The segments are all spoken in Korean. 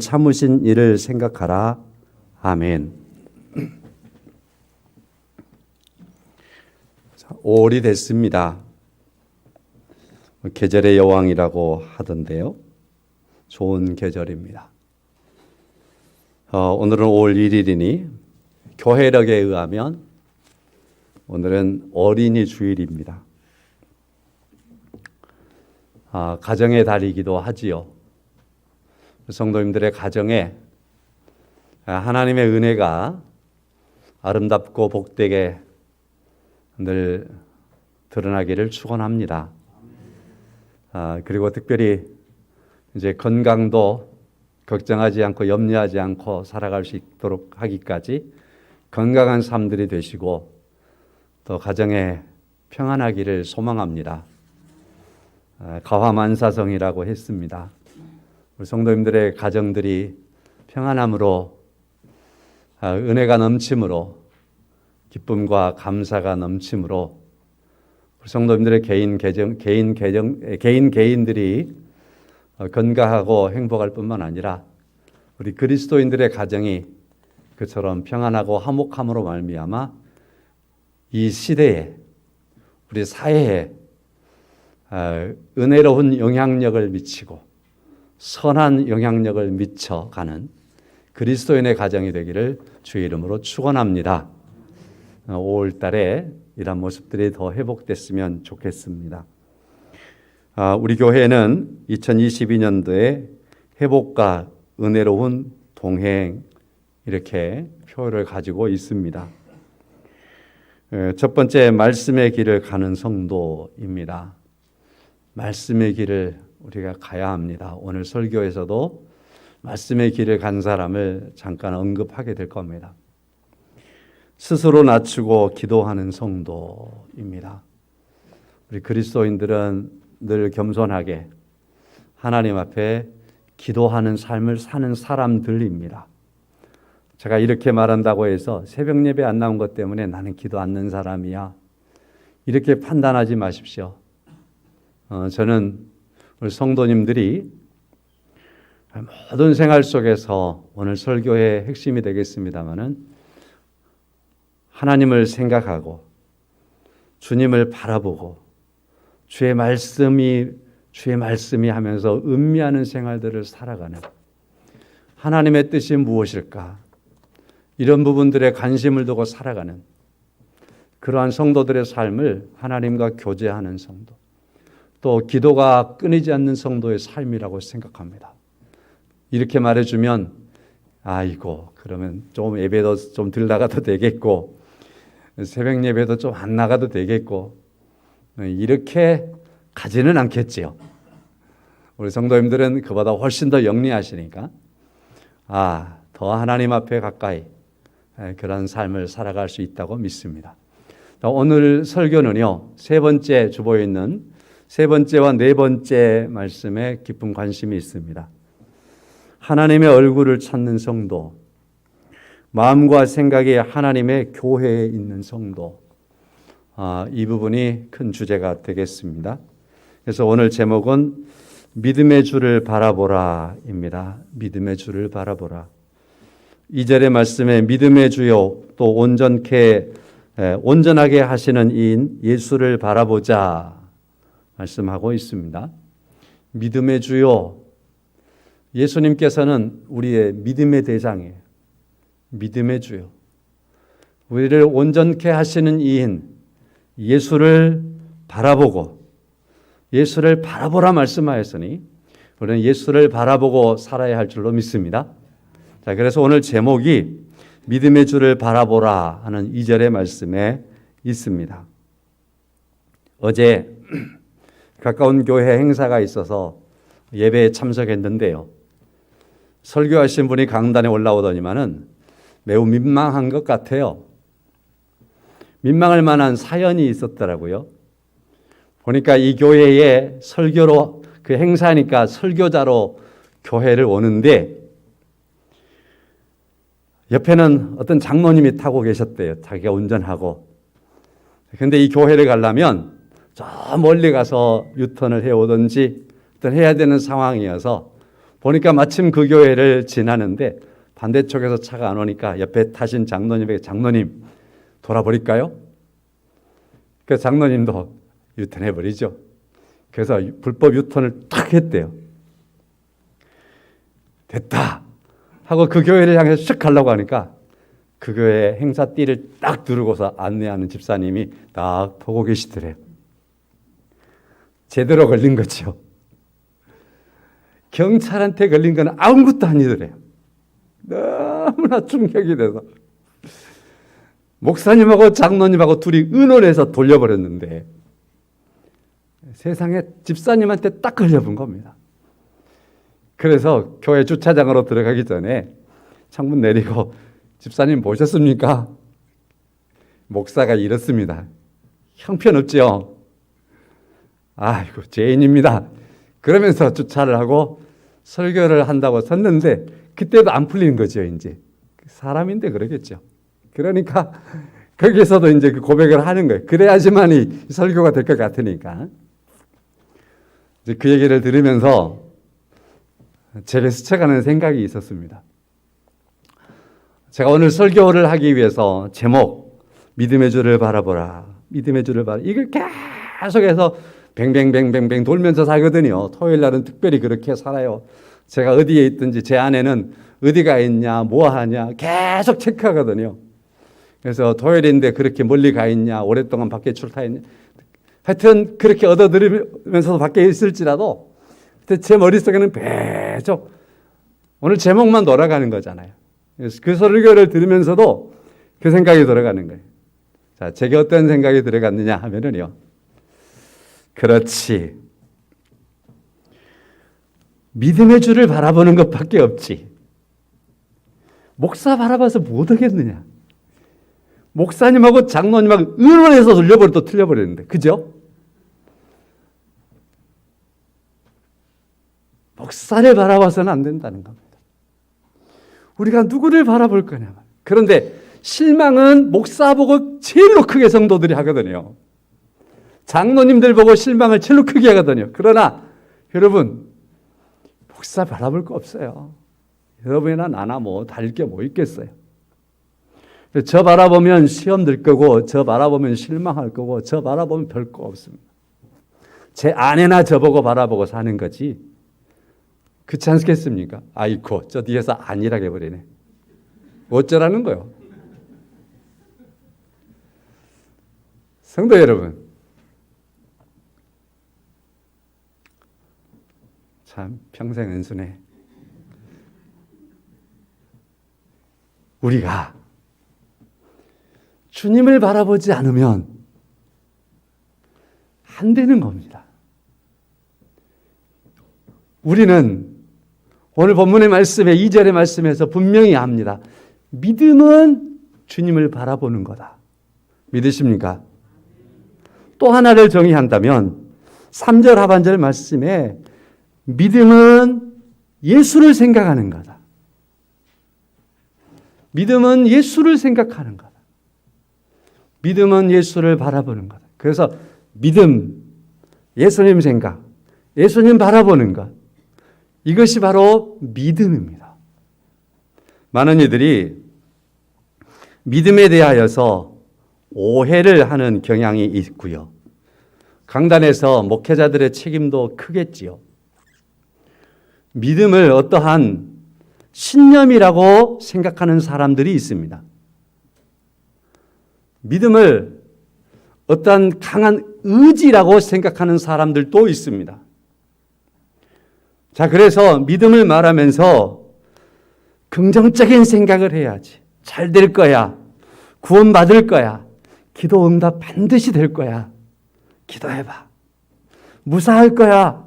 참으신 이를 생각하라. 아멘. 5월이 됐습니다. 계절의 여왕이라고 하던데요. 좋은 계절입니다. 오늘은 5월 1일이니 교회력에 의하면 오늘은 어린이 주일입니다. 가정의 달이기도 하지요. 성도님들의 가정에 하나님의 은혜가 아름답고 복되게 늘 드러나기를 축원합니다. 그리고 특별히 이제 건강도 걱정하지 않고 염려하지 않고 살아갈 수 있도록 하기까지 건강한 삶들이 되시고 또 가정에 평안하기를 소망합니다. 가화만사성이라고 했습니다. 우리 성도님들의 가정들이 평안함으로 은혜가 넘침으로 기쁨과 감사가 넘침으로 우리 성도님들의 개인들이 건강하고 행복할 뿐만 아니라 우리 그리스도인들의 가정이 그처럼 평안하고 화목함으로 말미암아 이 시대에 우리 사회에 은혜로운 영향력을 미치고 선한 영향력을 미쳐가는 그리스도인의 가정이 되기를 주의 이름으로 축원합니다. 5월 달에 이런 모습들이 더 회복됐으면 좋겠습니다. 우리 교회는 2022년도에 회복과 은혜로운 동행 이렇게 표를 가지고 있습니다. 첫 번째 말씀의 길을 가는 성도입니다. 말씀의 길을 우리가 가야 합니다. 오늘 설교에서도 말씀의 길을 간 사람을 잠깐 언급하게 될 겁니다. 스스로 낮추고 기도하는 성도입니다. 우리 그리스도인들은 늘 겸손하게 하나님 앞에 기도하는 삶을 사는 사람들입니다. 제가 이렇게 말한다고 해서 새벽 예배 안 나온 것 때문에 나는 기도 않는 사람이야, 이렇게 판단하지 마십시오. 저는 우리 성도님들이 모든 생활 속에서 오늘 설교의 핵심이 되겠습니다마는 하나님을 생각하고 주님을 바라보고 주의 말씀이 하면서 음미하는 생활들을 살아가는, 하나님의 뜻이 무엇일까, 이런 부분들에 관심을 두고 살아가는 그러한 성도들의 삶을 하나님과 교제하는 성도, 또 기도가 끊이지 않는 성도의 삶이라고 생각합니다. 이렇게 말해주면 그러면 좀 예배도 좀 덜 나가도 되겠고 새벽 예배도 좀 안 나가도 되겠고 이렇게 가지는 않겠지요. 우리 성도님들은 그보다 훨씬 더 영리하시니까 더 하나님 앞에 가까이 그런 삶을 살아갈 수 있다고 믿습니다. 오늘 설교는요, 세 번째 주보에 있는 세 번째와 네 번째 말씀에 깊은 관심이 있습니다. 하나님의 얼굴을 찾는 성도, 마음과 생각이 하나님의 교회에 있는 성도, 이 부분이 큰 주제가 되겠습니다. 그래서 오늘 제목은 믿음의 주를 바라보라입니다. 믿음의 주를 바라보라. 2절의 말씀에 믿음의 주요 또 온전하게 하시는 이인 예수를 바라보자 말씀하고 있습니다. 믿음의 주요, 예수님께서는 우리의 믿음의 대장이에요. 믿음의 주요, 우리를 온전케 하시는 이인 예수를 바라보고 예수를 바라보라 말씀하였으니 우리는 예수를 바라보고 살아야 할 줄로 믿습니다. 그래서 오늘 제목이 믿음의 주를 바라보라 하는 2절의 말씀에 있습니다. 어제 가까운 교회 행사가 있어서 예배에 참석했는데요. 설교하신 분이 강단에 올라오더니만은 매우 민망한 것 같아요. 민망할 만한 사연이 있었더라고요. 보니까 이 교회에 설교로 그 행사니까 설교자로 교회를 오는데 옆에는 어떤 장로님이 타고 계셨대요. 자기가 운전하고. 그런데 이 교회를 가려면 저 멀리 가서 유턴을 해오든지 어떤 해야 되는 상황이어서 보니까 마침 그 교회를 지나는데 반대쪽에서 차가 안 오니까 옆에 타신 장로님에게 장로님 돌아버릴까요? 그 장로님도 유턴해버리죠. 그래서 불법 유턴을 탁 했대요. 됐다 하고 그 교회를 향해서 쓱 가려고 하니까 그 교회 행사띠를 딱 두르고서 안내하는 집사님이 딱 보고 계시더래요. 제대로 걸린 거죠. 경찰한테 걸린 건 아무것도 아니더래요. 너무나 충격이 돼서 목사님하고 장로님하고 둘이 의논해서 돌려버렸는데 세상에 집사님한테 딱 걸려본 겁니다. 그래서 교회 주차장으로 들어가기 전에 창문 내리고 집사님 보셨습니까? 목사가 이렇습니다. 형편없죠? 아이고 죄인입니다. 그러면서 주차를 하고 설교를 한다고 섰는데 그때도 안 풀리는 거죠. 이제 사람인데 그러겠죠. 그러니까 거기서도 이제 그 고백을 하는 거예요. 그래야지만이 설교가 될 것 같으니까. 이제 그 얘기를 들으면서 제게 스쳐가는 생각이 있었습니다. 제가 오늘 설교를 하기 위해서 제목 믿음의 주를 바라보라. 믿음의 주를 바라. 이걸 계속해서 뱅뱅뱅뱅뱅 돌면서 살거든요. 토요일 날은 특별히 그렇게 살아요. 제가 어디에 있든지 제 아내는 어디가 있냐, 뭐 하냐 계속 체크하거든요. 그래서 토요일인데 그렇게 멀리 가 있냐, 오랫동안 밖에 출타했냐. 하여튼 그렇게 얻어들으면서 밖에 있을지라도 제 머릿속에는 계속 오늘 제목만 돌아가는 거잖아요. 그래서 그 설교를 들으면서도 그 생각이 돌아가는 거예요. 자, 제게 어떤 생각이 들어갔느냐 하면은요. 그렇지. 믿음의 주를 바라보는 것밖에 없지. 목사 바라봐서 못 하겠느냐. 목사님하고 장로님하고 의논해서 돌려버려도 틀려버리는데. 그죠? 목사를 바라봐서는 안 된다는 겁니다. 우리가 누구를 바라볼 거냐. 그런데 실망은 목사 보고 제일로 크게 성도들이 하거든요. 장로님들 보고 실망을 제일로 크게 하거든요. 그러나 여러분 목사 바라볼 거 없어요. 여러분이나 나나 뭐 다를 게 뭐 있겠어요. 저 바라보면 시험 들 거고 저 바라보면 실망할 거고 저 바라보면 별 거 없습니다. 제 아내나 저보고 바라보고 사는 거지. 그렇지 않겠습니까? 아이고 저 뒤에서 안일하게 버리네. 어쩌라는 거요. 성도 여러분, 참 평생 은순해. 우리가 주님을 바라보지 않으면 안 되는 겁니다. 우리는 오늘 본문의 말씀에 2절의 말씀에서 분명히 합니다. 믿음은 주님을 바라보는 거다. 믿으십니까? 또 하나를 정의한다면 3절 하반절 말씀에 믿음은 예수를 생각하는 거다. 믿음은 예수를 생각하는 거다. 믿음은 예수를 바라보는 거다. 그래서 믿음, 예수님 생각, 예수님 바라보는 것, 이것이 바로 믿음입니다. 많은 이들이 믿음에 대하여서 오해를 하는 경향이 있고요. 강단에서 목회자들의 책임도 크겠지요. 믿음을 어떠한 신념이라고 생각하는 사람들이 있습니다. 믿음을 어떠한 강한 의지라고 생각하는 사람들도 있습니다. 자, 그래서 믿음을 말하면서 긍정적인 생각을 해야지. 잘 될 거야. 구원받을 거야. 기도 응답 반드시 될 거야. 기도해봐. 무사할 거야.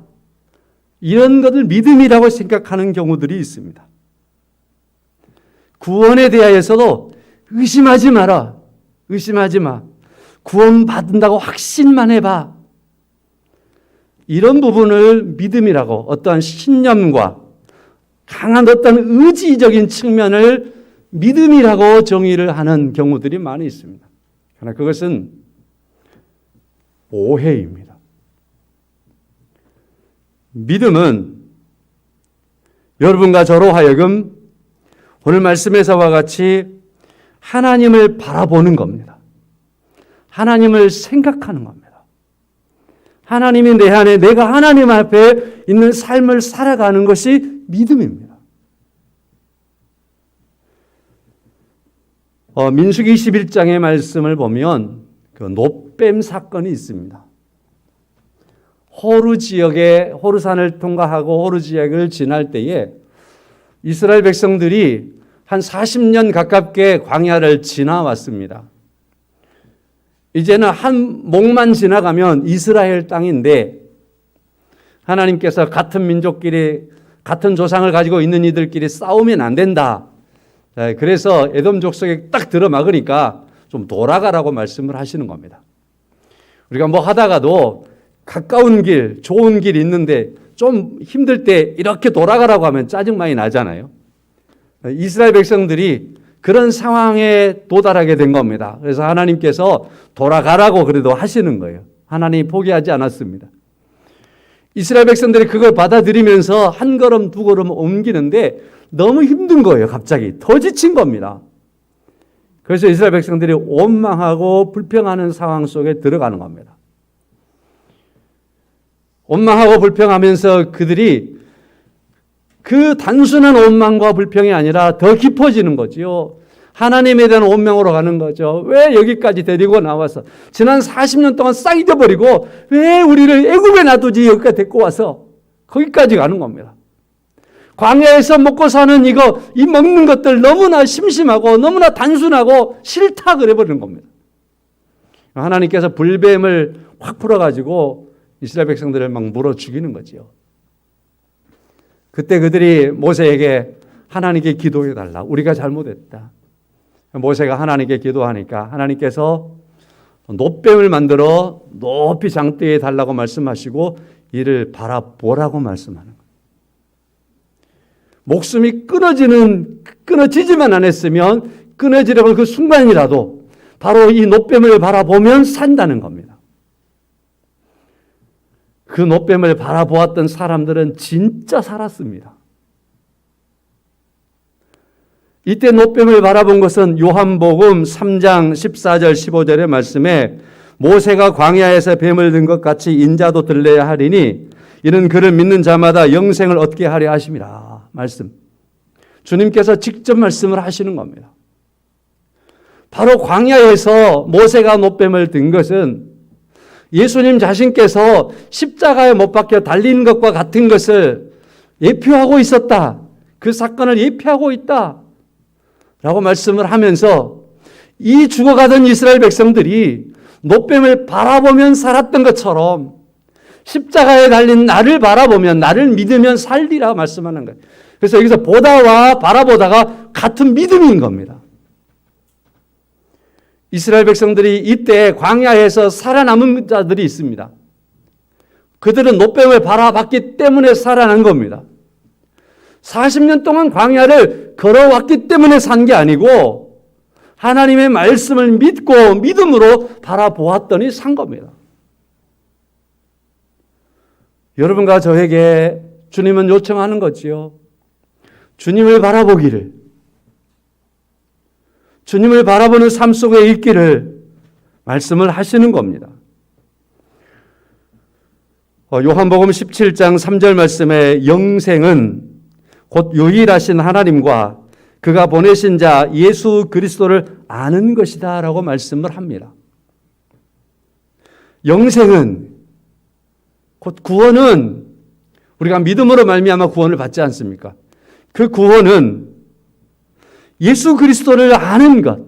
이런 것을 믿음이라고 생각하는 경우들이 있습니다. 구원에 대하여서도 의심하지 마라. 의심하지 마. 구원받는다고 확신만 해봐. 이런 부분을 믿음이라고 어떠한 신념과 강한 어떤 의지적인 측면을 믿음이라고 정의를 하는 경우들이 많이 있습니다. 그러나 그것은 오해입니다. 믿음은 여러분과 저로 하여금 오늘 말씀에서와 같이 하나님을 바라보는 겁니다. 하나님을 생각하는 겁니다. 하나님이 내 안에, 내가 하나님 앞에 있는 삶을 살아가는 것이 믿음입니다. 민수기 21장의 말씀을 보면 그 노뱀 사건이 있습니다. 호르 지역에, 호르산을 통과하고 호르 지역을 지날 때에 이스라엘 백성들이 한 40년 가깝게 광야를 지나왔습니다. 이제는 한 목만 지나가면 이스라엘 땅인데 하나님께서 같은 민족끼리, 같은 조상을 가지고 있는 이들끼리 싸우면 안 된다. 그래서 에돔 족속에 딱 들어막으니까 좀 돌아가라고 말씀을 하시는 겁니다. 우리가 뭐 하다가도 가까운 길, 좋은 길이 있는데 좀 힘들 때 이렇게 돌아가라고 하면 짜증 많이 나잖아요. 이스라엘 백성들이 그런 상황에 도달하게 된 겁니다. 그래서 하나님께서 돌아가라고 그래도 하시는 거예요. 하나님이 포기하지 않았습니다. 이스라엘 백성들이 그걸 받아들이면서 한 걸음 두 걸음 옮기는데 너무 힘든 거예요. 갑자기 더 지친 겁니다. 그래서 이스라엘 백성들이 원망하고 불평하는 상황 속에 들어가는 겁니다. 원망하고 불평하면서 그들이 그 단순한 원망과 불평이 아니라 더 깊어지는 거지요. 하나님에 대한 원망으로 가는 거죠. 왜 여기까지 데리고 나와서 지난 40년 동안 싹 잊어버리고 왜 우리를 애굽에 놔두지 여기까지 데리고 와서 거기까지 가는 겁니다. 광야에서 먹고 사는 이 먹는 것들 너무나 심심하고 너무나 단순하고 싫다 그래버리는 겁니다. 하나님께서 불뱀을 확 풀어가지고 이스라엘 백성들을 막 물어 죽이는 거지요. 그때 그들이 모세에게 하나님께 기도해달라. 우리가 잘못했다. 모세가 하나님께 기도하니까 하나님께서 노뱀을 만들어 높이 장대에 달라고 말씀하시고 이를 바라보라고 말씀하는 거예요. 목숨이 끊어지지만 않았으면 끊어지려고 그 순간이라도 바로 이 노뱀을 바라보면 산다는 겁니다. 그 노뱀을 바라보았던 사람들은 진짜 살았습니다. 이때 노뱀을 바라본 것은 요한복음 3장 14절 15절의 말씀에 모세가 광야에서 뱀을 든 것 같이 인자도 들려야 하리니 이는 그를 믿는 자마다 영생을 얻게 하려 하심이라. 말씀. 주님께서 직접 말씀을 하시는 겁니다. 바로 광야에서 모세가 노뱀을 든 것은 예수님 자신께서 십자가에 못 박혀 달린 것과 같은 것을 예표하고 있었다. 그 사건을 예표하고 있다. 라고 말씀을 하면서 이 죽어가던 이스라엘 백성들이 노뱀을 바라보면 살았던 것처럼 십자가에 달린 나를 바라보면 나를 믿으면 살리라 말씀하는 거예요. 그래서 여기서 보다와 바라보다가 같은 믿음인 겁니다. 이스라엘 백성들이 이때 광야에서 살아남은 자들이 있습니다. 그들은 노뱀을 바라봤기 때문에 살아난 겁니다. 40년 동안 광야를 걸어왔기 때문에 산 게 아니고 하나님의 말씀을 믿고 믿음으로 바라보았더니 산 겁니다. 여러분과 저에게 주님은 요청하는 거지요. 주님을 바라보기를, 주님을 바라보는 삶 속에 있기를 말씀을 하시는 겁니다. 요한복음 17장 3절 말씀에 영생은 곧 유일하신 하나님과 그가 보내신 자 예수 그리스도를 아는 것이다 라고 말씀을 합니다. 영생은 곧 구원은 우리가 믿음으로 말미암아 구원을 받지 않습니까? 그 구원은 예수 그리스도를 아는 것,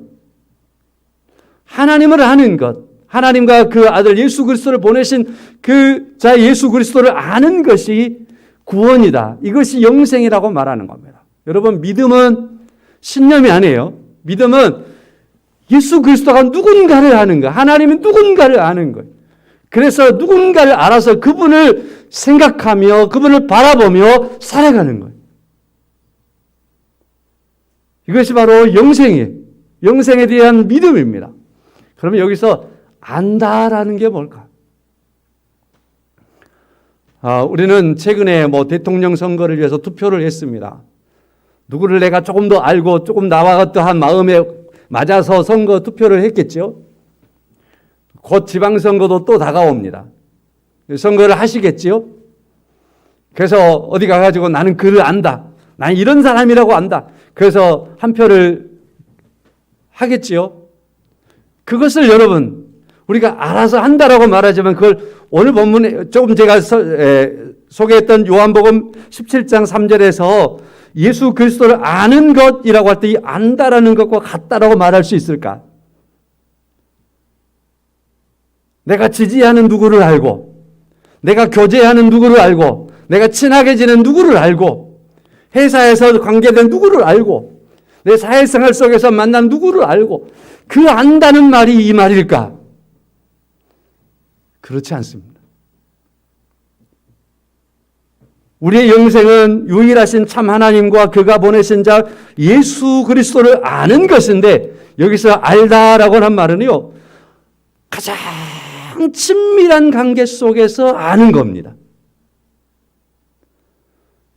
하나님을 아는 것, 하나님과 그 아들 예수 그리스도를 보내신 그 자 예수 그리스도를 아는 것이 구원이다. 이것이 영생이라고 말하는 겁니다. 여러분, 믿음은 신념이 아니에요. 믿음은 예수 그리스도가 누군가를 아는 거예요. 하나님은 누군가를 아는 거예요. 그래서 누군가를 알아서 그분을 생각하며 그분을 바라보며 살아가는 거예요. 이것이 바로 영생이에요. 영생에 대한 믿음입니다. 그러면 여기서 안다라는 게 뭘까? 우리는 최근에 대통령 선거를 위해서 투표를 했습니다. 누구를 내가 조금 더 알고 조금 나와 어떠한 마음에 맞아서 선거 투표를 했겠죠. 곧 지방선거도 또 다가옵니다. 선거를 하시겠지요. 그래서 어디 가가지고 나는 그를 안다. 난 이런 사람이라고 안다. 그래서 한 표를 하겠지요. 그것을 여러분 우리가 알아서 한다라고 말하지만 그걸 오늘 본문에 조금 제가 소개했던 요한복음 17장 3절에서 예수 그리스도를 아는 것이라고 할 때 이 안다라는 것과 같다라고 말할 수 있을까? 내가 지지하는 누구를 알고, 내가 교제하는 누구를 알고, 내가 친하게 지낸 누구를 알고, 회사에서 관계된 누구를 알고, 내 사회생활 속에서 만난 누구를 알고, 그 안다는 말이 이 말일까? 그렇지 않습니다. 우리의 영생은 유일하신 참 하나님과 그가 보내신 자 예수 그리스도를 아는 것인데 여기서 알다라고 하는 말은요. 가장 친밀한 관계 속에서 아는 겁니다.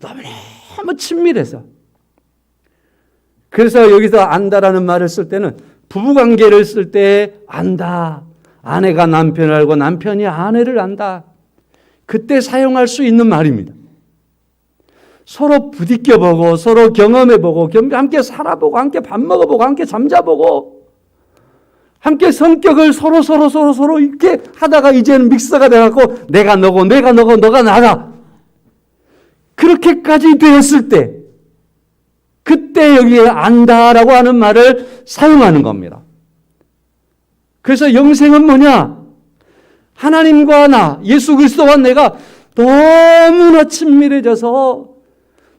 너무 친밀해서. 그래서 여기서 안다라는 말을 쓸 때는 부부관계를 쓸 때 안다. 아내가 남편을 알고 남편이 아내를 안다. 그때 사용할 수 있는 말입니다. 서로 부딪혀보고 서로 경험해보고 함께 살아보고 함께 밥 먹어보고 함께 잠자보고 함께 성격을 서로 이렇게 하다가 이제는 믹서가 돼갖고 내가 너고 내가 너고 너가 나다. 그렇게까지 되었을 때 그때 여기에 안다라고 하는 말을 사용하는 겁니다. 그래서 영생은 뭐냐? 하나님과 나, 예수 그리스도와 내가 너무나 친밀해져서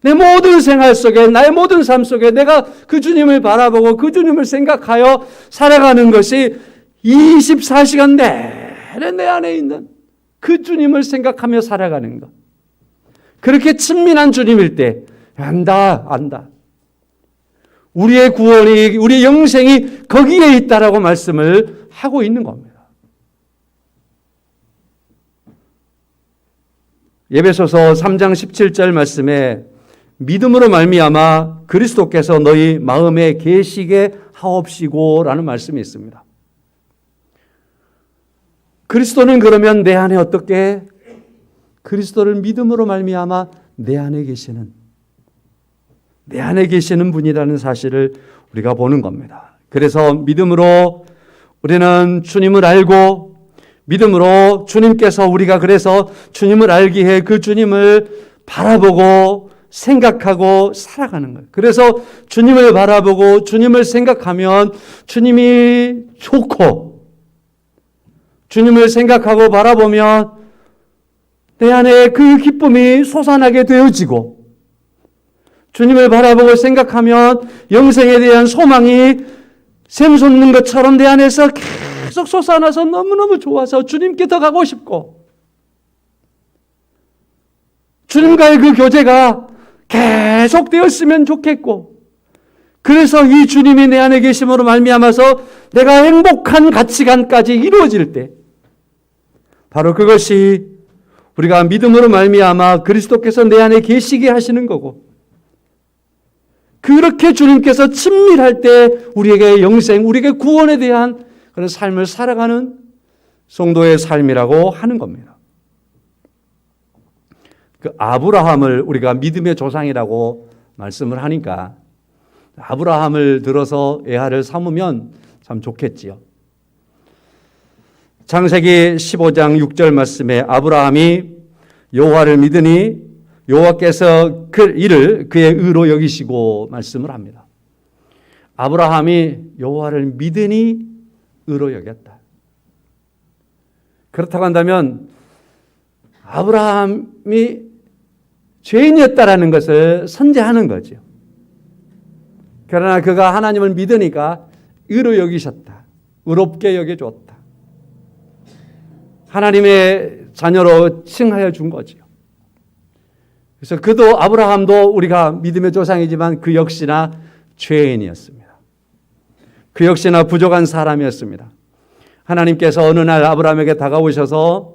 내 모든 생활 속에, 나의 모든 삶 속에 내가 그 주님을 바라보고 그 주님을 생각하여 살아가는 것이 24시간 내내 내 안에 있는 그 주님을 생각하며 살아가는 것. 그렇게 친밀한 주님일 때 안다. 우리의 구원이, 우리의 영생이 거기에 있다라고 말씀을 하고 있는 겁니다. 에베소서 3장 17절 말씀에 믿음으로 말미암아 그리스도께서 너희 마음에 계시게 하옵시고라는 말씀이 있습니다. 그리스도는 그러면 내 안에 어떻게? 그리스도를 믿음으로 말미암아 내 안에 계시는 분이라는 사실을 우리가 보는 겁니다. 그래서 믿음으로 우리는 주님을 알고 믿음으로 주님께서 우리가 그래서 주님을 알기에 그 주님을 바라보고 생각하고 살아가는 거예요. 그래서 주님을 바라보고 주님을 생각하면 주님이 좋고 주님을 생각하고 바라보면 내 안에 그 기쁨이 솟아나게 되어지고 주님을 바라보고 생각하면 영생에 대한 소망이 샘솟는 것처럼 내 안에서 계속 솟아나서 너무너무 좋아서 주님께 더 가고 싶고 주님과의 그 교제가 계속 되었으면 좋겠고 그래서 이 주님이 내 안에 계심으로 말미암아서 내가 행복한 가치관까지 이루어질 때 바로 그것이 우리가 믿음으로 말미암아 그리스도께서 내 안에 계시게 하시는 거고 그렇게 주님께서 친밀할 때 우리에게 영생, 우리에게 구원에 대한 그런 삶을 살아가는 성도의 삶이라고 하는 겁니다. 그 아브라함을 우리가 믿음의 조상이라고 말씀을 하니까 아브라함을 들어서 애화를 삼으면 참 좋겠지요. 창세기 15장 6절 말씀에 아브라함이 여호와를 믿으니 여호와께서 그 일을 그의 의로 여기시고 말씀을 합니다. 아브라함이 여호와를 믿으니 의로 여겼다. 그렇다고 한다면 아브라함이 죄인이었다라는 것을 선제하는 거죠. 그러나 그가 하나님을 믿으니까 의로 여기셨다. 의롭게 여겨줬다. 하나님의 자녀로 칭하여 준 거죠. 그래서 그도 아브라함도 우리가 믿음의 조상이지만 그 역시나 죄인이었습니다. 그 역시나 부족한 사람이었습니다. 하나님께서 어느 날 아브라함에게 다가오셔서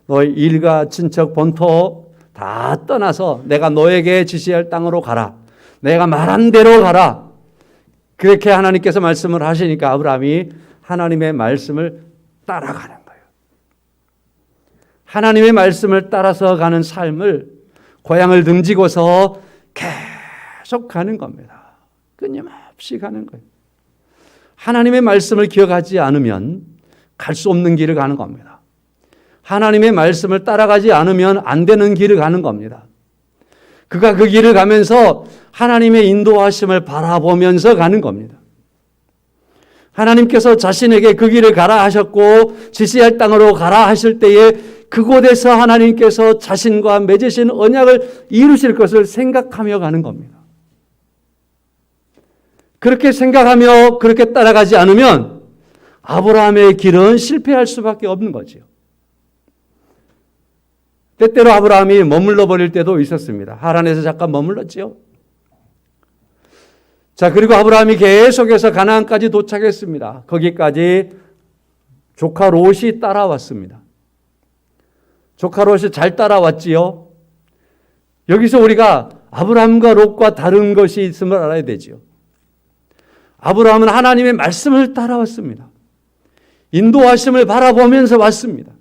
너의 일가 친척 본토 다 떠나서 내가 너에게 지시할 땅으로 가라. 내가 말한 대로 가라. 그렇게 하나님께서 말씀을 하시니까 아브라함이 하나님의 말씀을 따라가는 거예요. 하나님의 말씀을 따라서 가는 삶을 고향을 등지고서 계속 가는 겁니다. 끊임없이 가는 거예요. 하나님의 말씀을 기억하지 않으면 갈 수 없는 길을 가는 겁니다. 하나님의 말씀을 따라가지 않으면 안 되는 길을 가는 겁니다. 그가 그 길을 가면서 하나님의 인도하심을 바라보면서 가는 겁니다. 하나님께서 자신에게 그 길을 가라 하셨고 지시할 땅으로 가라 하실 때에 그곳에서 하나님께서 자신과 맺으신 언약을 이루실 것을 생각하며 가는 겁니다. 그렇게 생각하며 그렇게 따라가지 않으면 아브라함의 길은 실패할 수밖에 없는 거죠. 때때로 아브라함이 머물러 버릴 때도 있었습니다. 하란에서 잠깐 머물렀지요. 자, 그리고 아브라함이 계속해서 가나안까지 도착했습니다. 거기까지 조카 롯이 따라왔습니다. 조카 롯이 잘 따라왔지요. 여기서 우리가 아브라함과 롯과 다른 것이 있음을 알아야 되지요. 아브라함은 하나님의 말씀을 따라왔습니다. 인도하심을 바라보면서 왔습니다.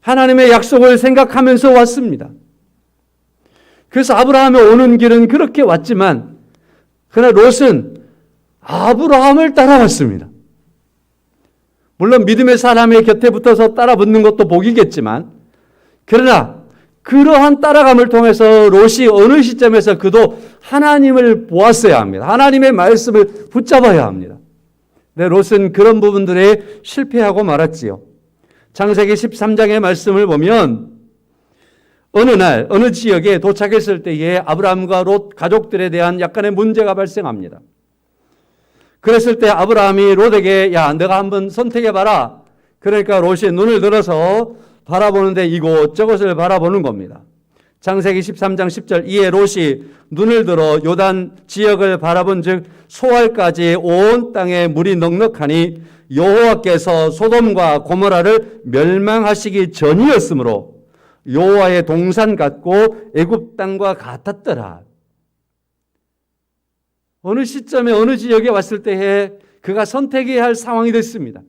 하나님의 약속을 생각하면서 왔습니다. 그래서 아브라함이 오는 길은 그렇게 왔지만 그러나 롯은 아브라함을 따라왔습니다. 물론 믿음의 사람의 곁에 붙어서 따라 붙는 것도 복이겠지만 그러나 그러한 따라감을 통해서 롯이 어느 시점에서 그도 하나님을 보았어야 합니다. 하나님의 말씀을 붙잡아야 합니다. 근데 롯은 그런 부분들에 실패하고 말았지요. 창세기 13장의 말씀을 보면 어느 날 어느 지역에 도착했을 때에 아브라함과 롯 가족들에 대한 약간의 문제가 발생합니다. 그랬을 때 아브라함이 롯에게 야 내가 한번 선택해봐라. 그러니까 롯이 눈을 들어서 바라보는데 이곳저곳을 바라보는 겁니다. 창세기 13장 10절 이에 롯이 눈을 들어 요단 지역을 바라본 즉 소알까지 온 땅에 물이 넉넉하니 여호와께서 소돔과 고모라를 멸망하시기 전이었으므로 여호와의 동산 같고 애굽 땅과 같았더라. 어느 시점에 어느 지역에 왔을 때에 그가 선택해야 할 상황이 됐습니다.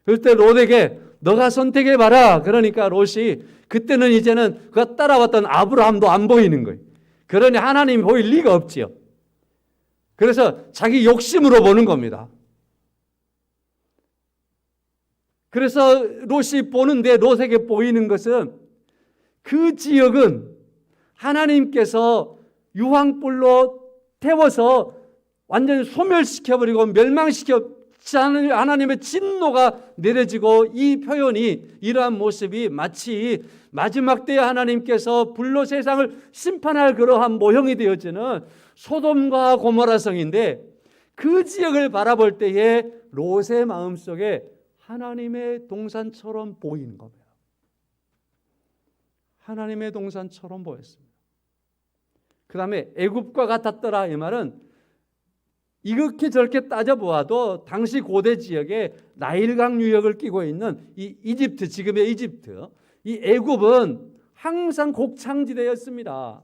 그럴 때 롯에게 너가 선택해봐라. 그러니까 롯이 그때는 이제는 그가 따라왔던 아브라함도 안 보이는 거예요. 그러니 하나님이 보일 리가 없지요. 그래서 자기 욕심으로 보는 겁니다. 그래서 롯이 보는데 롯에게 보이는 것은 그 지역은 하나님께서 유황불로 태워서 완전히 소멸시켜버리고 멸망시켜 하나님의 진노가 내려지고 이 표현이 이러한 모습이 마치 마지막 때에 하나님께서 불로 세상을 심판할 그러한 모형이 되어지는 소돔과 고모라 성인데 그 지역을 바라볼 때에 롯의 마음속에 하나님의 동산처럼 보이는 겁니다. 하나님의 동산처럼 보였습니다. 그 다음에 애굽과 같았더라 이 말은 이렇게 저렇게 따져보아도 당시 고대 지역에 나일강 유역을 끼고 있는 이 이집트, 지금의 이집트, 이 애굽은 항상 곡창지대였습니다.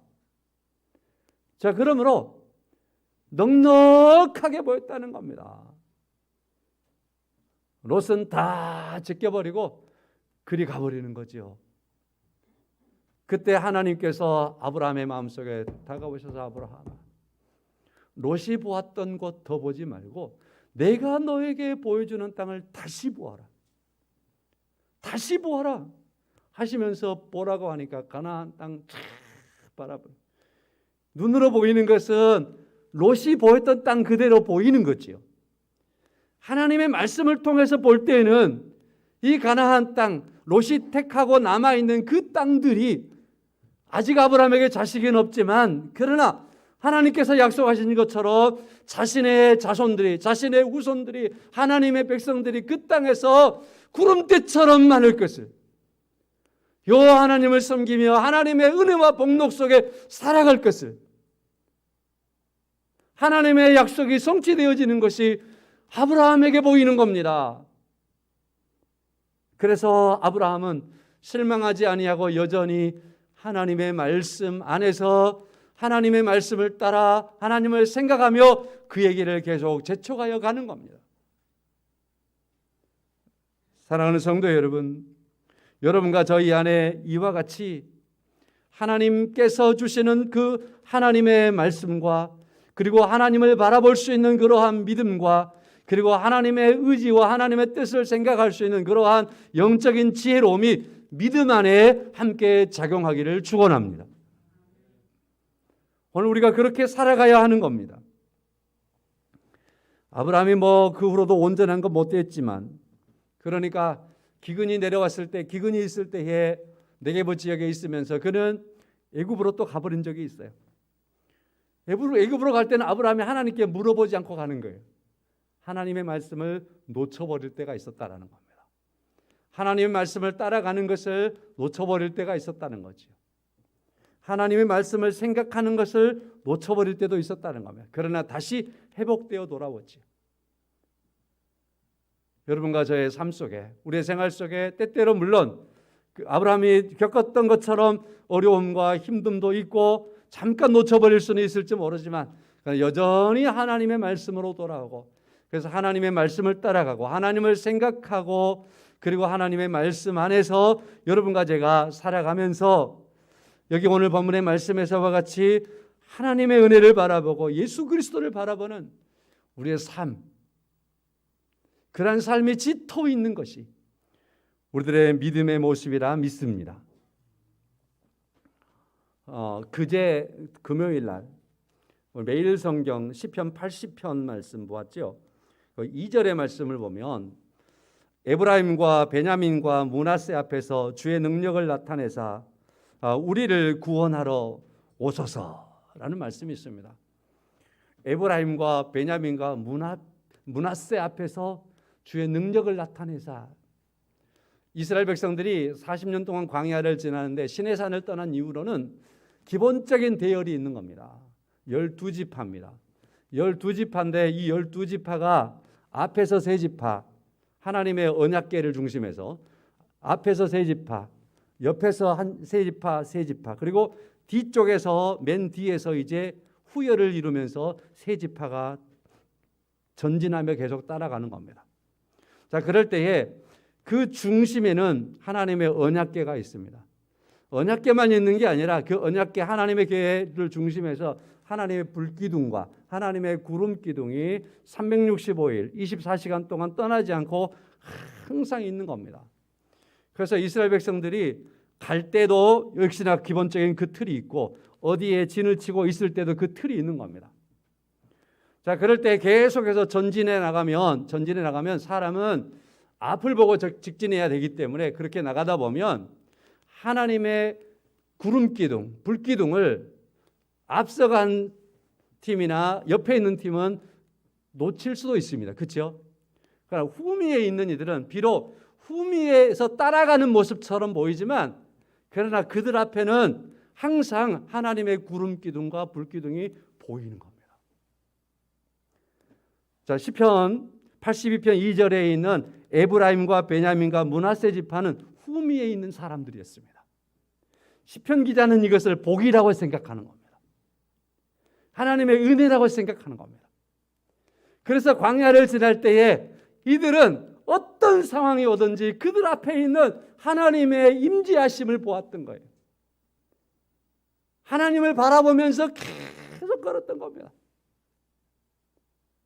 자, 그러므로 넉넉하게 보였다는 겁니다. 롯은 다 제껴버리고 그리 가버리는 거죠. 그때 하나님께서 아브라함의 마음속에 다가오셔서 아브라함아 롯이 보았던 곳 더 보지 말고 내가 너에게 보여주는 땅을 다시 보아라. 다시 보아라 하시면서 보라고 하니까 가나안 땅 쫙 바라보니 눈으로 보이는 것은 롯이 보였던 땅 그대로 보이는 거지요. 하나님의 말씀을 통해서 볼 때에는 이 가나안 땅 롯이 택하고 남아있는 그 땅들이 아직 아브라함에게 자식은 없지만 그러나 하나님께서 약속하신 것처럼 자신의 자손들이 자신의 후손들이 하나님의 백성들이 그 땅에서 구름대처럼 많을 것을 여호와 하나님을 섬기며 하나님의 은혜와 복록 속에 살아갈 것을 하나님의 약속이 성취되어지는 것이 아브라함에게 보이는 겁니다. 그래서 아브라함은 실망하지 아니하고 여전히 하나님의 말씀 안에서 하나님의 말씀을 따라 하나님을 생각하며 그의 길을 계속 재촉하여 가는 겁니다. 사랑하는 성도 여러분, 여러분과 저희 안에 이와 같이 하나님께서 주시는 그 하나님의 말씀과 그리고 하나님을 바라볼 수 있는 그러한 믿음과 그리고 하나님의 의지와 하나님의 뜻을 생각할 수 있는 그러한 영적인 지혜로움이 믿음 안에 함께 작용하기를 축원합니다. 오늘 우리가 그렇게 살아가야 하는 겁니다. 아브라함이 그 후로도 온전한 건 못 됐지만, 그러니까 기근이 내려왔을 때, 기근이 있을 때에 네게부 지역에 있으면서 그는 애굽으로 또 가버린 적이 있어요. 애굽으로 갈 때는 아브라함이 하나님께 물어보지 않고 가는 거예요. 하나님의 말씀을 놓쳐버릴 때가 있었다라는 겁니다. 하나님의 말씀을 따라가는 것을 놓쳐버릴 때가 있었다는 거죠. 하나님의 말씀을 생각하는 것을 놓쳐버릴 때도 있었다는 겁니다. 그러나 다시 회복되어 돌아오죠. 여러분과 저의 삶 속에, 우리의 생활 속에 때때로 물론 아브라함이 겪었던 것처럼 어려움과 힘듦도 있고 잠깐 놓쳐버릴 수는 있을지 모르지만 여전히 하나님의 말씀으로 돌아오고, 그래서 하나님의 말씀을 따라가고 하나님을 생각하고 그리고 하나님의 말씀 안에서 여러분과 제가 살아가면서 여기 오늘 본문의 말씀에서와 같이 하나님의 은혜를 바라보고 예수 그리스도를 바라보는 우리의 삶, 그러한 삶이 짙어 있는 것이 우리들의 믿음의 모습이라 믿습니다. 그제 금요일 날 매일 성경 시편 80편 말씀 보았죠. 2절의 말씀을 보면 에브라임과 베냐민과 므낫세 앞에서 주의 능력을 나타내사 우리를 구원하러 오소서라는 말씀이 있습니다. 에브라임과 베냐민과 므낫세 앞에서 주의 능력을 나타내사, 이스라엘 백성들이 40년 동안 광야를 지나는데 시내산을 떠난 이후로는 기본적인 대열이 있는 겁니다. 12지파입니다. 12지파인데 이 12지파가 앞에서 세 지파, 하나님의 언약궤를 중심해서 앞에서 세 지파, 옆에서 한 세 지파, 그리고 뒤쪽에서 맨 뒤에서 이제 후열을 이루면서 세 지파가 전진하며 계속 따라가는 겁니다. 자, 그럴 때에 그 중심에는 하나님의 언약궤가 있습니다. 언약궤만 있는 게 아니라 그 언약궤 하나님의 궤를 중심해서 하나님의 불기둥과 하나님의 구름기둥이 365일 24시간 동안 떠나지 않고 항상 있는 겁니다. 그래서 이스라엘 백성들이 갈 때도 역시나 기본적인 그 틀이 있고 어디에 진을 치고 있을 때도 그 틀이 있는 겁니다. 자, 그럴 때 계속해서 전진해 나가면 사람은 앞을 보고 직진해야 되기 때문에 그렇게 나가다 보면 하나님의 구름기둥, 불기둥을 앞서간 팀이나 옆에 있는 팀은 놓칠 수도 있습니다. 그렇죠? 그러나 후미에 있는 이들은 비록 후미에서 따라가는 모습처럼 보이지만 그러나 그들 앞에는 항상 하나님의 구름기둥과 불기둥이 보이는 겁니다. 자, 시편 82편 2절에 있는 에브라임과 베냐민과 므낫세 지파는 후미에 있는 사람들이었습니다. 시편 기자는 이것을 복이라고 생각하는 겁니다. 하나님의 은혜라고 생각하는 겁니다. 그래서 광야를 지날 때에 이들은 어떤 상황이 오든지 그들 앞에 있는 하나님의 임재하심을 보았던 거예요. 하나님을 바라보면서 계속 걸었던 겁니다.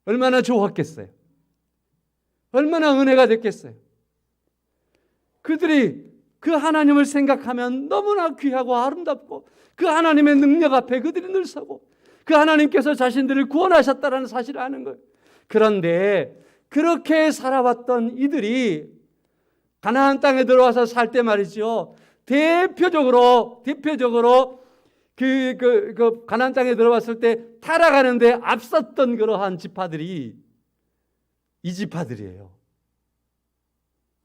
얼마나 좋았겠어요. 얼마나 은혜가 됐겠어요. 그들이 그 하나님을 생각하면 너무나 귀하고 아름답고 그 하나님의 능력 앞에 그들이 늘 서고 그 하나님께서 자신들을 구원하셨다는 사실을 아는 거예요. 그런데 그렇게 살아왔던 이들이 가나안 땅에 들어와서 살 때 말이죠. 대표적으로 그 가나안 땅에 들어왔을 때 타락하는데 앞섰던 그러한 지파들이 이 지파들이에요.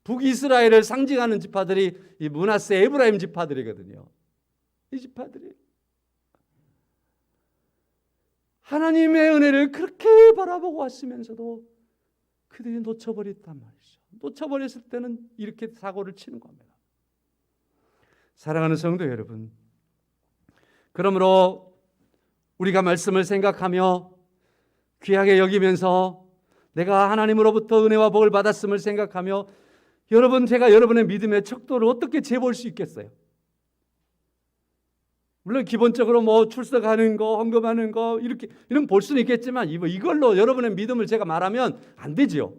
북이스라엘을 상징하는 지파들이 이 므낫세 에브라임 지파들이거든요. 이 지파들이 하나님의 은혜를 그렇게 바라보고 왔으면서도 그들이 놓쳐버렸단 말이죠. 놓쳐버렸을 때는 이렇게 사고를 치는 겁니다. 사랑하는 성도 여러분, 그러므로 우리가 말씀을 생각하며 귀하게 여기면서 내가 하나님으로부터 은혜와 복을 받았음을 생각하며 제가 여러분의 믿음의 척도를 어떻게 재볼 수 있겠어요? 물론 기본적으로 출석하는 거, 헌금하는 거 이런 볼 수는 있겠지만 이걸로 여러분의 믿음을 제가 말하면 안 되지요.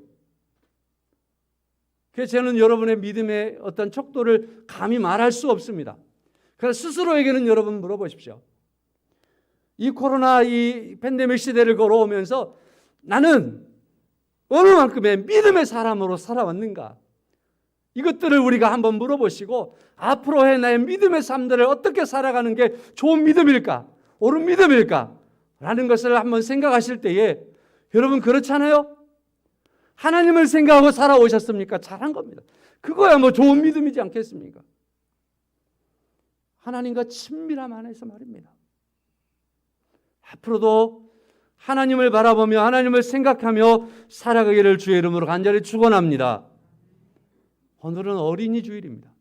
그래서 저는 여러분의 믿음의 어떤 척도를 감히 말할 수 없습니다. 그래서 스스로에게는 여러분 물어보십시오. 이 코로나 이 팬데믹 시대를 걸어오면서 나는 어느 만큼의 믿음의 사람으로 살아왔는가? 이것들을 우리가 한번 물어보시고 앞으로의 나의 믿음의 삶들을 어떻게 살아가는 게 좋은 믿음일까? 옳은 믿음일까? 라는 것을 한번 생각하실 때에 여러분 그렇잖아요? 하나님을 생각하고 살아오셨습니까? 잘한 겁니다. 그거야 좋은 믿음이지 않겠습니까? 하나님과 친밀함 안에서 말입니다. 앞으로도 하나님을 바라보며 하나님을 생각하며 살아가기를 주의 이름으로 간절히 축원합니다. 오늘은 어린이 주일입니다.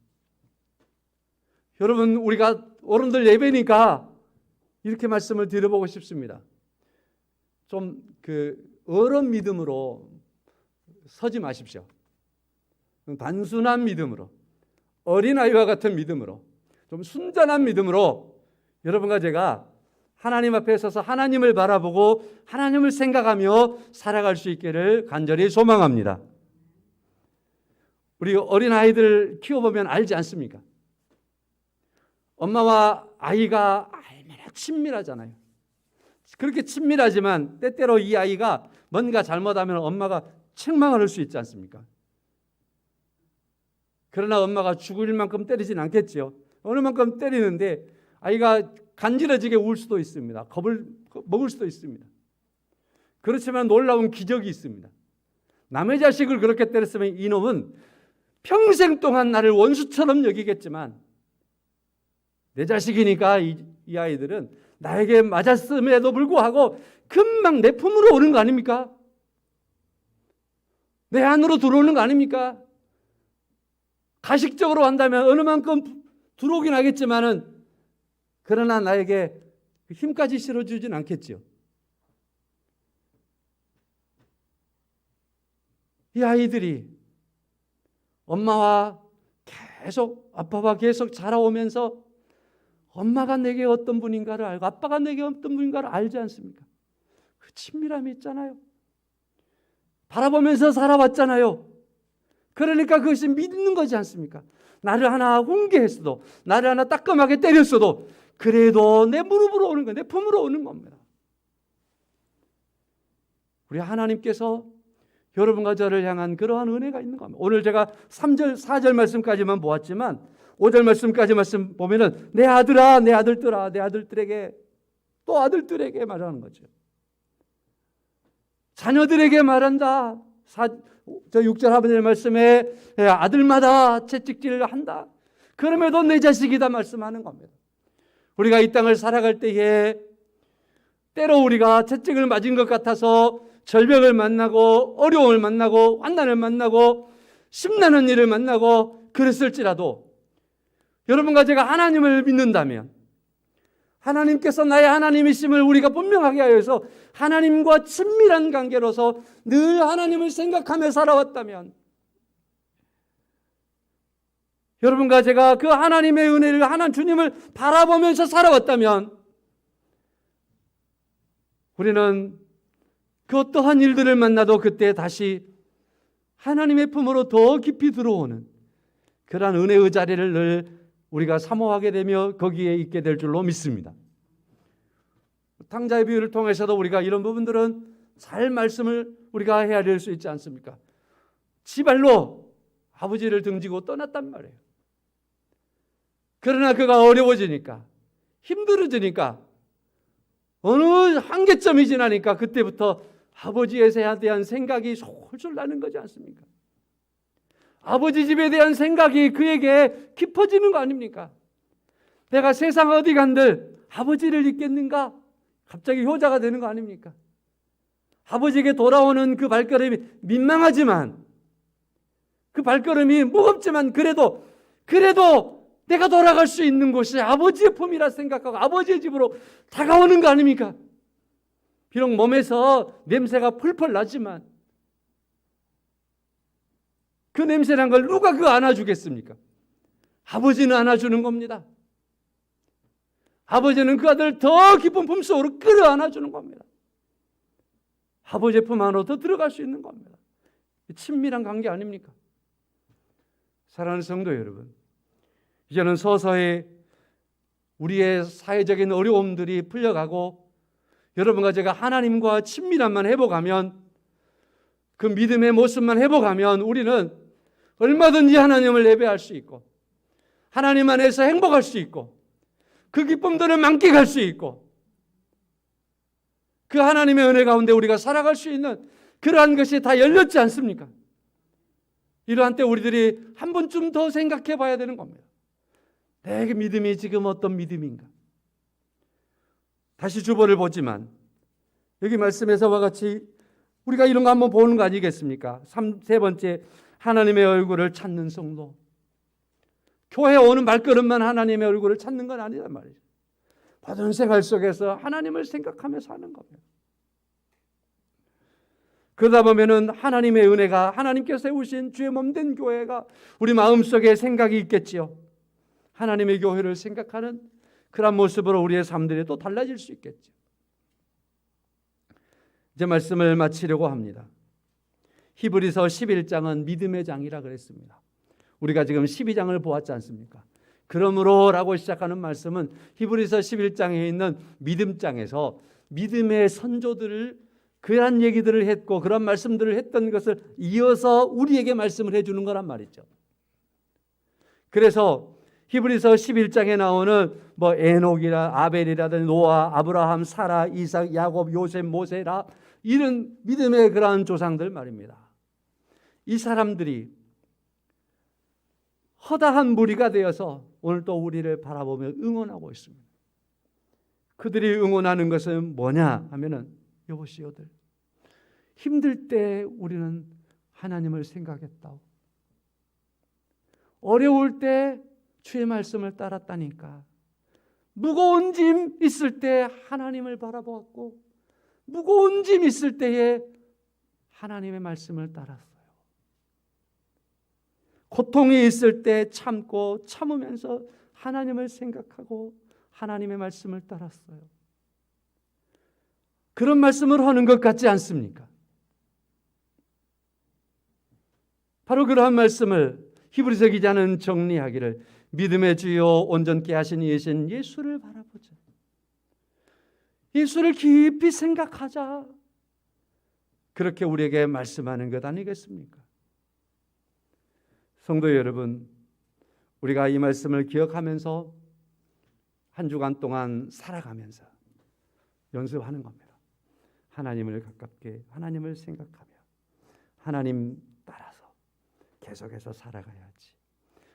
여러분 우리가 어른들 예배니까 이렇게 말씀을 드려보고 싶습니다. 좀 어른 믿음으로 서지 마십시오. 단순한 믿음으로, 어린아이와 같은 믿음으로, 좀 순전한 믿음으로 여러분과 제가 하나님 앞에 서서 하나님을 바라보고 하나님을 생각하며 살아갈 수 있기를 간절히 소망합니다. 우리 어린아이들 키워보면 알지 않습니까? 엄마와 아이가 얼마나 친밀하잖아요. 그렇게 친밀하지만 때때로 이 아이가 뭔가 잘못하면 엄마가 책망을 할 수 있지 않습니까? 그러나 엄마가 죽을 만큼 때리진 않겠지요. 어느 만큼 때리는데 아이가 간지러지게 울 수도 있습니다. 겁을 먹을 수도 있습니다. 그렇지만 놀라운 기적이 있습니다. 남의 자식을 그렇게 때렸으면 이놈은 평생 동안 나를 원수처럼 여기겠지만 내 자식이니까 이 아이들은 나에게 맞았음에도 불구하고 금방 내 품으로 오는 거 아닙니까? 내 안으로 들어오는 거 아닙니까? 가식적으로 한다면 어느 만큼 들어오긴 하겠지만은 그러나 나에게 힘까지 실어주진 않겠지요. 이 아이들이 엄마와 아빠와 계속 자라오면서 엄마가 내게 어떤 분인가를 알고 아빠가 내게 어떤 분인가를 알지 않습니까? 그 친밀함이 있잖아요. 바라보면서 살아왔잖아요. 그러니까 그것이 믿는 거지 않습니까? 나를 하나 훈계했어도, 나를 하나 따끔하게 때렸어도 그래도 내 무릎으로 오는 거예요. 내 품으로 오는 겁니다. 우리 하나님께서 여러분과 저를 향한 그러한 은혜가 있는 겁니다. 오늘 제가 3절, 4절 말씀까지만 보았지만 5절 말씀까지 말씀 보면은 내 아들아, 내 아들들아, 내 아들들에게 또 아들들에게 말하는 거죠. 자녀들에게 말한다. 저 6절 하반절 말씀에 아들마다 채찍질을 한다. 그럼에도 내 자식이다 말씀하는 겁니다. 우리가 이 땅을 살아갈 때에 때로 우리가 채찍을 맞은 것 같아서 절벽을 만나고 어려움을 만나고 환난을 만나고 심나는 일을 만나고 그랬을지라도 여러분과 제가 하나님을 믿는다면 하나님께서 나의 하나님이심을 우리가 분명하게 하여서 하나님과 친밀한 관계로서 늘 하나님을 생각하며 살아왔다면 여러분과 제가 그 하나님의 은혜를 하나님 주님을 바라보면서 살아왔다면 우리는 그 어떠한 일들을 만나도 그때 다시 하나님의 품으로 더 깊이 들어오는 그러한 은혜의 자리를 늘 우리가 사모하게 되며 거기에 있게 될 줄로 믿습니다. 탕자의 비유를 통해서도 우리가 이런 부분들은 잘 말씀을 우리가 헤아릴 수 있지 않습니까? 지발로 아버지를 등지고 떠났단 말이에요. 그러나 그가 어려워지니까 힘들어지니까 어느 한계점이 지나니까 그때부터 아버지에 대한 생각이 솔솔 나는 거지 않습니까? 아버지 집에 대한 생각이 그에게 깊어지는 거 아닙니까? 내가 세상 어디 간들 아버지를 잊겠는가? 갑자기 효자가 되는 거 아닙니까? 아버지에게 돌아오는 그 발걸음이 민망하지만 그 발걸음이 무겁지만 그래도 내가 돌아갈 수 있는 곳이 아버지의 품이라 생각하고 아버지의 집으로 다가오는 거 아닙니까? 비록 몸에서 냄새가 펄펄 나지만 그 냄새란 걸 누가 그 안아주겠습니까? 아버지는 안아주는 겁니다. 아버지는 그 아들을 더 깊은 품속으로 끌어안아주는 겁니다. 아버지의 품 안으로 더 들어갈 수 있는 겁니다. 친밀한 관계 아닙니까? 사랑하는 성도 여러분, 이제는 서서히 우리의 사회적인 어려움들이 풀려가고 여러분과 제가 하나님과 친밀함만 회복하면, 그 믿음의 모습만 회복하면 우리는 얼마든지 하나님을 예배할 수 있고 하나님 안에서 행복할 수 있고 그 기쁨들을 만끽할 수 있고 그 하나님의 은혜 가운데 우리가 살아갈 수 있는 그러한 것이 다 열렸지 않습니까? 이러한 때 우리들이 한 번쯤 더 생각해 봐야 되는 겁니다. 내 믿음이 지금 어떤 믿음인가? 다시 주보를 보지만 여기 말씀에서와 같이 우리가 이런 거 한번 보는 거 아니겠습니까? 세 번째, 하나님의 얼굴을 찾는 성도. 교회 오는 발걸음만 하나님의 얼굴을 찾는 건 아니란 말이죠. 모든 생활 속에서 하나님을 생각하며 사는 겁니다. 그러다 보면은 하나님의 은혜가, 하나님께서 세우신 주의 몸된 교회가 우리 마음속에 생각이 있겠지요. 하나님의 교회를 생각하는 그런 모습으로 우리의 삶들이 또 달라질 수 있겠죠. 이제 말씀을 마치려고 합니다. 히브리서 11장은 믿음의 장이라 그랬습니다. 우리가 지금 12장을 보았지 않습니까? 그러므로 라고 시작하는 말씀은 히브리서 11장에 있는 믿음장에서 믿음의 선조들을 그런 얘기들을 했고 그런 말씀들을 했던 것을 이어서 우리에게 말씀을 해주는 거란 말이죠. 그래서 히브리서 11장에 나오는 에녹이라 아벨이라든지 노아, 아브라함, 사라, 이삭, 야곱, 요셉, 모세라 이런 믿음의 그러한 조상들 말입니다. 이 사람들이 허다한 무리가 되어서 오늘 또 우리를 바라보며 응원하고 있습니다. 그들이 응원하는 것은 뭐냐 하면은 여보시오들, 힘들 때 우리는 하나님을 생각했다고, 어려울 때 주의 말씀을 따랐다니까, 무거운 짐 있을 때 하나님을 바라보았고 무거운 짐 있을 때에 하나님의 말씀을 따랐어요. 고통이 있을 때 참고 참으면서 하나님을 생각하고 하나님의 말씀을 따랐어요. 그런 말씀을 하는 것 같지 않습니까? 바로 그러한 말씀을 히브리서 기자는 정리하기를, 믿음의 주요 온전케 하신 이신 예수를 바라보자. 예수를 깊이 생각하자. 그렇게 우리에게 말씀하는 것 아니겠습니까? 성도 여러분, 우리가 이 말씀을 기억하면서 한 주간 동안 살아가면서 연습하는 겁니다. 하나님을 가깝게, 하나님을 생각하며 하나님 따라서 계속해서 살아가야지.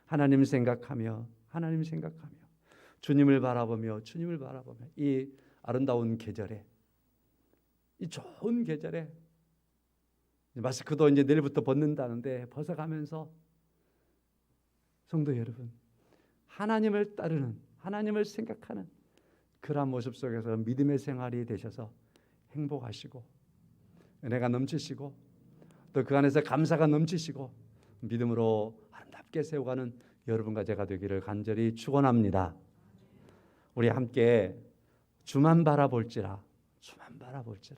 하나님 생각하며 주님을 바라보며 이 아름다운 계절에, 이 좋은 계절에, 마스크도 이제 내일부터 벗는다는데 벗어가면서 성도 여러분, 하나님을 따르는, 하나님을 생각하는 그러한 모습 속에서 믿음의 생활이 되셔서 행복하시고 은혜가 넘치시고 또 그 안에서 감사가 넘치시고 믿음으로 아름답게 세워가는 여러분과 제가 되기를 간절히 축원합니다. 우리 함께 주만 바라볼지라